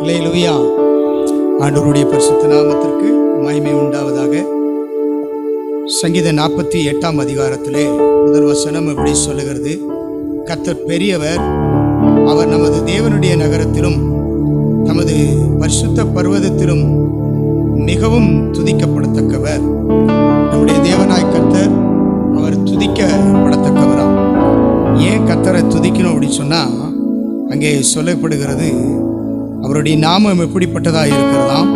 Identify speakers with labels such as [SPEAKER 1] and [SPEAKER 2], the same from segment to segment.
[SPEAKER 1] அல்லேலூயா. ஆண்டவருடைய பரிசுத்த நாமத்திற்கு மகிமை உண்டாவதாக. சங்கீதம் 48ஆம் அதிகாரத்திலே முதல் வசனம் இப்படி சொல்லுகிறது: கர்த்தர் பெரியவர், அவர் நமது தேவனுடைய நகரத்திலும் நமது பரிசுத்த பர்வதத்திலும் மிகவும் துதிக்கப்படத்தக்கவர். நம்முடைய தேவனாய் கர்த்தர், அவர் துதிக்கப்படத்தக்கவரா. ஏன் கர்த்தரை துதிக்கணும் அப்படின்னு சொன்னால், அங்கே சொல்லப்படுகிறது அவருடைய நாமம் எப்படிப்பட்டதாக இருக்கிறதாம்,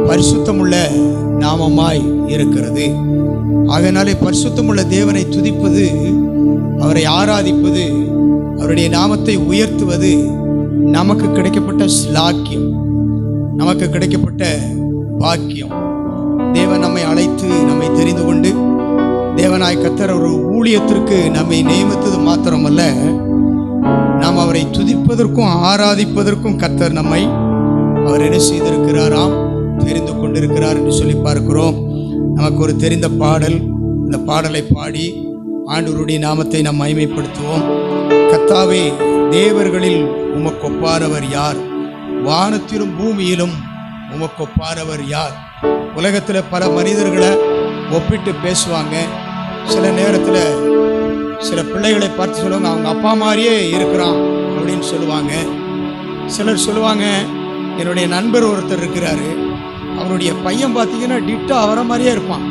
[SPEAKER 1] பரிசுத்தமுள்ள நாமமாய் இருக்கிறது. ஆகையினாலே பரிசுத்தமுள்ள தேவனை துதிப்பது, அவரை ஆராதிப்பது, அவருடைய நாமத்தை உயர்த்துவது நமக்கு கிடைக்கப்பட்ட ஸ்லாக்கியம், நமக்கு கிடைக்கப்பட்ட பாக்கியம். தேவன் நம்மை அழைத்து நம்மை தெரிந்து கொண்டு தேவனாய் கர்த்தர் ஒரு ஊழியத்திற்கு நம்மை நியமித்தது மாத்திரமல்ல, நாம் அவரை துதிப்பதற்கும் ஆராதிப்பதற்கும் கர்த்தர் நம்மை அவர் என்ன செய்திருக்கிறாராம், தெரிந்து கொண்டிருக்கிறார் என்று சொல்லி பார்க்கிறோம். நமக்கு ஒரு தெரிந்த பாடல், இந்த பாடலை பாடி ஆண்டவருடைய நாமத்தை நாம் மகிமைப்படுத்துவோம். கர்த்தாவே, தேவர்களில் உமக்கொப்பானவர் யார்? வானத்திலும் பூமியிலும் உமக்கொப்பானவர் யார்? உலகத்தில் பல மனிதர்களை ஒப்பிட்டு பேசுவாங்க. சில நேரத்தில் சில பிள்ளைகளை பார்த்து சொல்லுவாங்க, அவங்க அப்பா மாதிரியே இருக்கிறான் அப்படின்னு சொல்லுவாங்க. சிலர் சொல்லுவாங்க, என்னுடைய நண்பர் ஒருத்தர் இருக்கிறாரு, அவருடைய பையன் பார்த்தீங்கன்னா டிட்டா அவரை மாதிரியே இருப்பான்.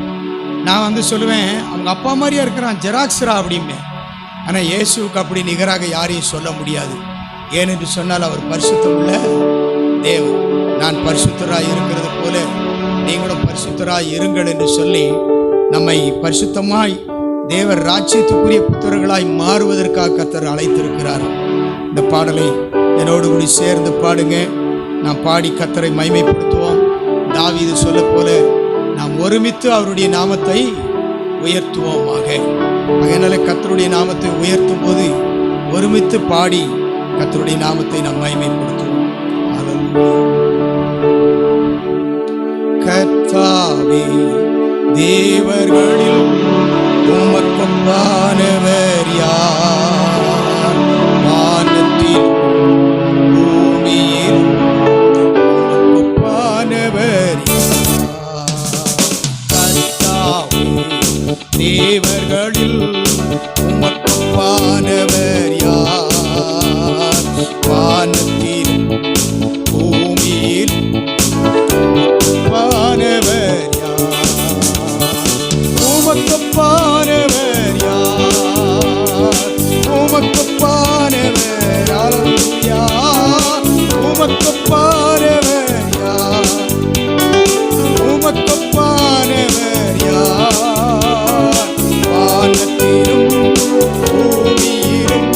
[SPEAKER 1] நான் சொல்லுவேன், அவங்க அப்பா மாதிரியே இருக்கிறான், ஜெராக்ஸ்ரா அப்படிம்பேன். ஆனால் இயேசுவுக்கு அப்படி நிகராக யாரையும் சொல்ல முடியாது. ஏனென்று சொன்னால் அவர் பரிசுத்தம் உள்ள தேவன். நான் பரிசுத்தராய் இருக்கிறது போல நீங்களும் பரிசுத்தராய் இருங்கள் என்று சொல்லி நம்மை பரிசுத்தமாய் தேவர் ராஜ்யத்துக்குரிய புத்திரர்களாய் மாறுவதற்காக கர்த்தர் அழைத்திருக்கிறார். இந்த பாடலை என்னோடு கூடி சேர்ந்து பாடுங்க. நாம் பாடி கர்த்தரை மகிமைப்படுத்துவோம். தாவீது சொல்ல போல நாம் ஒருமித்து அவருடைய நாமத்தை உயர்த்துவோமாக. அதனால கர்த்தருடைய நாமத்தை உயர்த்தும் போது ஒருமித்து பாடி கர்த்தருடைய நாமத்தை நாம் மகிமைப்படுத்துவோம். கர்த்தாவே, தேவர்களில் உமக்கொப்பானவர் யார்? வானத்தில் பூமியில் உமக்கொப்பானவர் யார்? கர்த்தாவே, தேவர்களில் உமக்கொப்பானவர் யார்? வானத்தில் பூமியில் உமக்கொப்பானவர் யார்? உமக்கொப்பானவர் யார்? உமக்கொப்பானவர், அல்லேலூயா. உமக்கொப்பானவர் யார்? உமக்கொப்பானவர் யார்? வானத்திலும் பூமியிலும்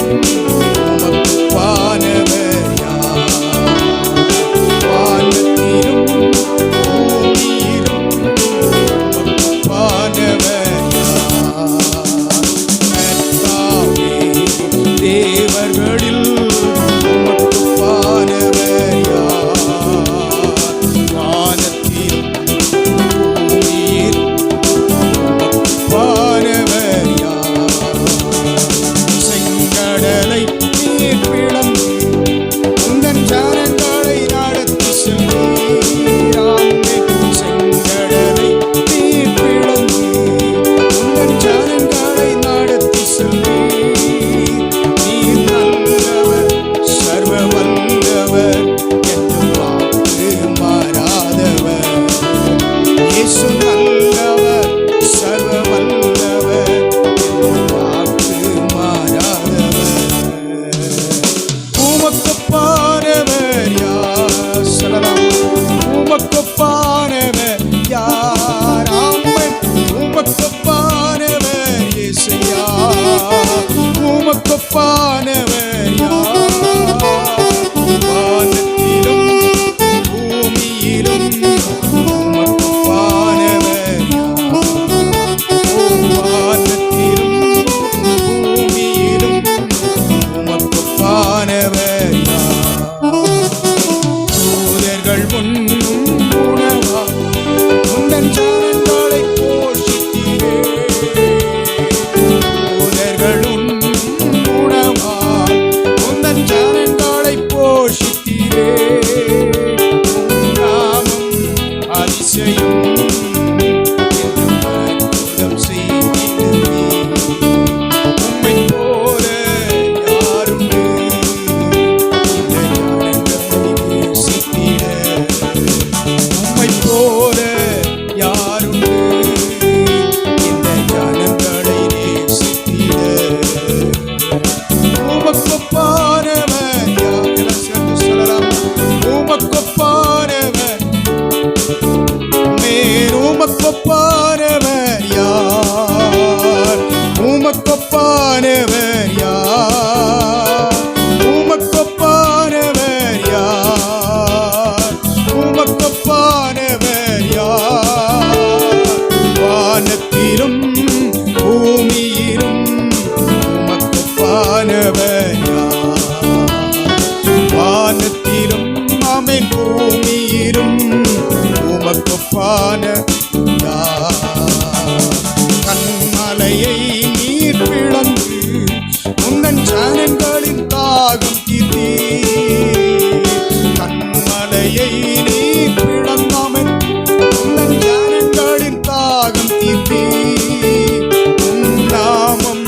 [SPEAKER 1] உமக்கொப்பானவர் யார்? உமக்கொப்பானவர் யார்? உமக்கொப்பானவர் யார்? வானத்திலும் பூமியிலும் உமக்கொப்பானவர் யார்? வானத்திலும் ஆமென் பூமியிலும் உமக்கொப்பான கண்மலையை நீர் பிளந்து உந்தன் ஜனங்களின் தாகம் தீர்த்தீர். கண்மலையை நீர் பிளந்தாமல் உந்தன் ஜனங்களின் தாகம் தீர்த்தீர். உம் நாமம்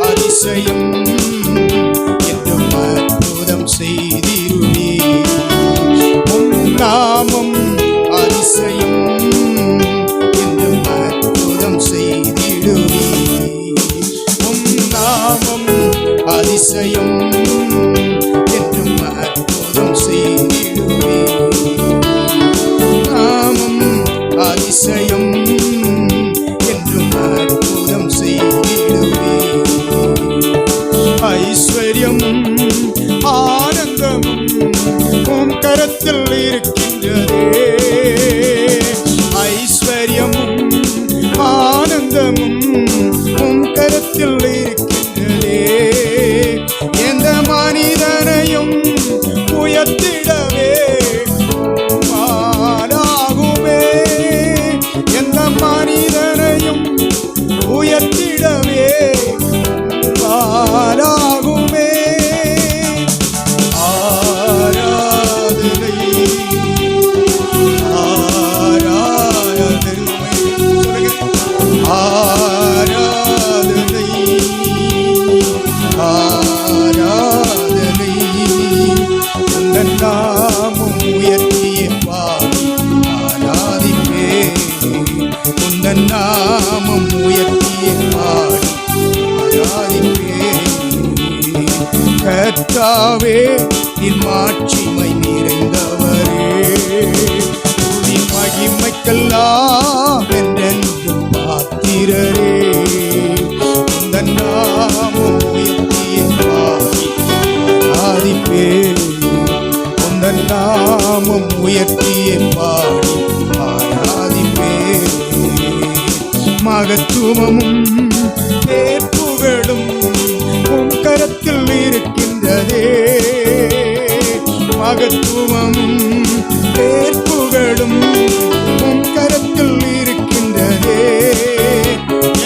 [SPEAKER 1] அதிசயம் என்றும் அற்புதம் செய்திருவீர். உம் நாமம் அதிசயம் என்றும் அற்புதம் செய்திடுவீர். உம் நாமம் அதிசயம் என்றும் அற்புதம் செய்திடுவீர். நாமம் அதிசயம் என்றும் அற்புதம் செய்திடுவீர். ஐஸ்வர்யமும் ஆனந்தமும் உம் கரத்தில் இருக்கின்றதே. ஐஸ்வர்யமும் ஆனந்தமும் உம் கரத்தில் இருக்கின்றதே. எந்த மனிதனையும் உயர்த்திடவே மாறாகுமே. எந்த மனிதனையும் உயர்த்திடவே மாறாகுமே. ஆராதனை ஆராதனை ஆராதனை உந்தன் நாமம் உயர்த்திய பாடி ஆராதிப்பேன். உந்தன் நாமம் உயர்த்திய பாடி ஆராதிப்பேன். கர்த்தாவே நீர் மாட்சிமை நிறைந்தவரே. துதி மகிமைக்கெல்லாம் என்றென்றும் பாத்திரரே. உந்தன் நாமம் உயர்த்திய பாடி ஆராதிப்பேன். உந்தன் நாமம் உயர்த்திய பாடி ஆராதிப்பேன். மகத்துவமும் பேர்புகழும் உம் கரத்தில் இருக்கின்றதே. மகத்துவமும் பேர்புகழும் உம் கரத்தில் இருக்கின்றதே.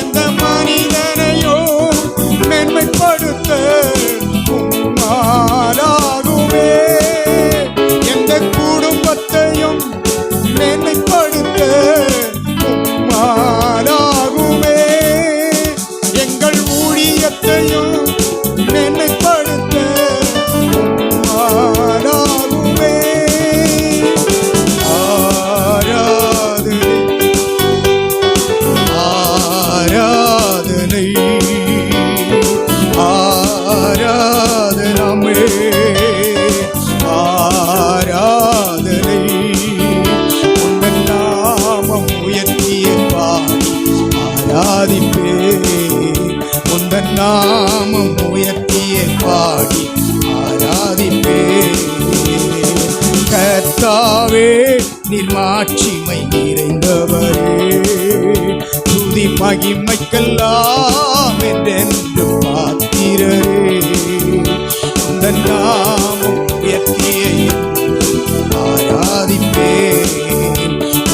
[SPEAKER 1] எந்த மனிதனையோ மேன்மைப்படுத்த உம்மாலாகுமே. எந்த குடும்பத்தையும் மேன்மைப்படுத்த உம்மாலாகுமே. எங்கள் ஊழியத்தையும் மேன்மைப்படுத்த உம்மாலாகுமே. ஆராதனை ஆராதனை ஆராதனமே ஆராதனை உந்தன் நாமம் உயர்த்திய பாடி ஆராதிப்பேன். உந்தன் நாமம் உயர்த்திய பாடி ஆராதிப்பேன். கர்த்தாவே நீர் மாட்சிமை நிறைந்தவரே. துதி மகிமைக்கெல்லாம் என்றென்று பாத்திரரே. உந்தன் நாமம் உயர்த்திய ஆராதிப்பேன்.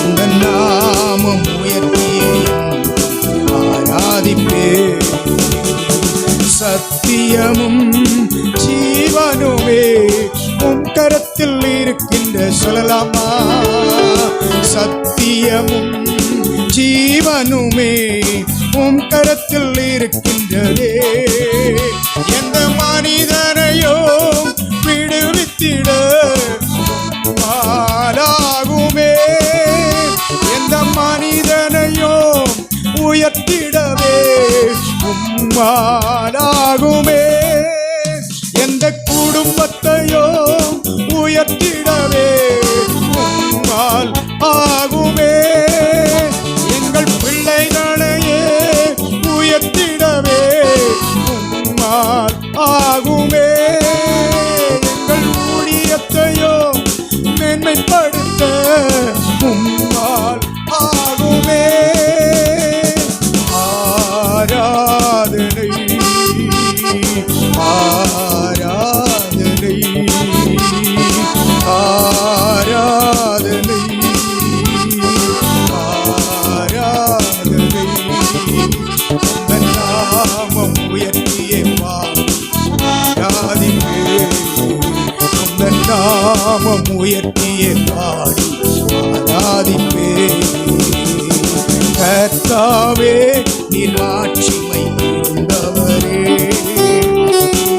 [SPEAKER 1] உந்தன் நாமம் உயர்த்திய ஆராதிப்பேன். சத்தியமும் ஜீவனுமே உம் கரத்தில் இருக்கின்ற சொல்லலாமா. சத்தியமும் ஜீவனுமே உம் கரத்தில் இருக்கின்றதே. எந்த மனிதனையோ விடுவித்திட மாறாகுமே. எந்த மனிதனையோ உயர்த்திடவே உம்மாலாகுமே. எந்த குடும்பத்தையோ உயர்த்திடவே உம்மால் ஆகுமே. எங்கள் பிள்ளைகளையே உயர்த்திடவே உம்மால் ஆகுமே. எங்கள் ஊழியத்தையோ மேன்மைப்படுத்த உம்மால் ஆகுமே. ஆராதனை ஆராதனை ஆராதனை ஆராதனை. உந்தன் நாமம் உயர்த்தியே ஆராதிப்பே. உந்தன் நாமம் உயர்த்தியே பாடி ஆராதிப்பே. கர்த்தாவே நீர் மாட்சிமை இருந்தவரே,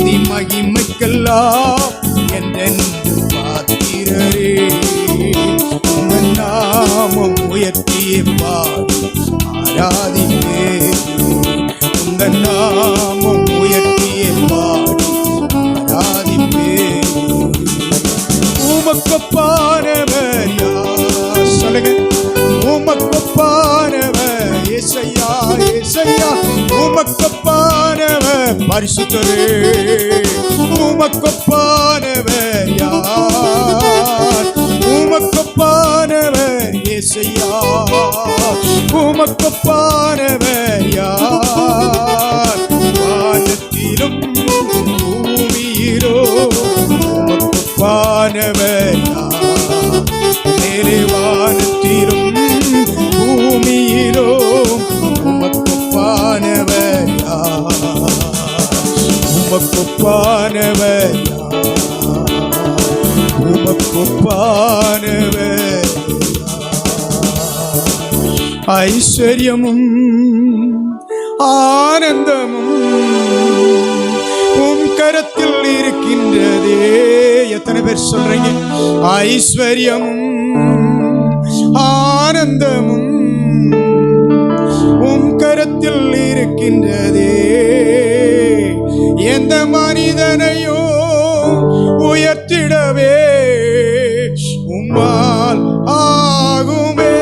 [SPEAKER 1] நீ மகிமைக்கெல்லாம் என்றென்று பாத்திரரே. உங்கள் நாமம் உயர்த்தியே பாடி ஆராதிப்பே. உங்கள் நாமம் உயர்த்தியே பாடி ஆராதிப்பே. உமக்கொப்பானவர் யார் சொல்லுங்க. உமக்கொப்பானவர் ஏசையா ஏசையா. உமக்கொப்பானவர் பரிசுத்தரே. உமக்கொப்பானவர் யார்? உமக்கொப்பானவர் ஏசையா. உமக்கொப்பானவர் யார்? வானத்திலும் பூமியிலோ உமக்கொப்பானவர் யார்? மேலே வானத்திலும் பூமியிலோ உமக்கொப்பானவர் யார்? உமக்கொப்பானவர் யார்? உமக்கொப்பானவர் யார்? ஐஸ்வர்யமும் ஆனந்தமும் உம் கரத்தில் இருக்கின்றதே. எத்தனை பேர் சொல்றீங்க? ஐஸ்வர்யமும் ஆனந்தமும் உம் கரத்தில் இருக்கின்றதே. எந்த மனிதனையோ உயர்த்திடவே உம்மால் ஆகுமே.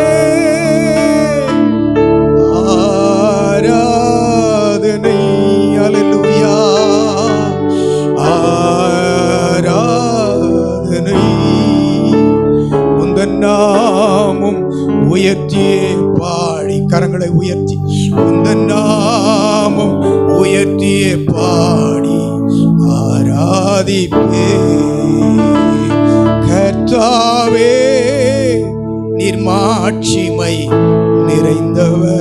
[SPEAKER 1] ஆராதனை அல்லேலூயா. ஆராதனை. உந்தன் நாமம் உயர்த்தியே பாடி கரங்களை உயர்த்தி உந்தன் நாமம் உயர்த்தியே பாடி ஆராதிப்பே. கர்த்தாவே நீர் மாட்சிமை நிறைந்தவர்.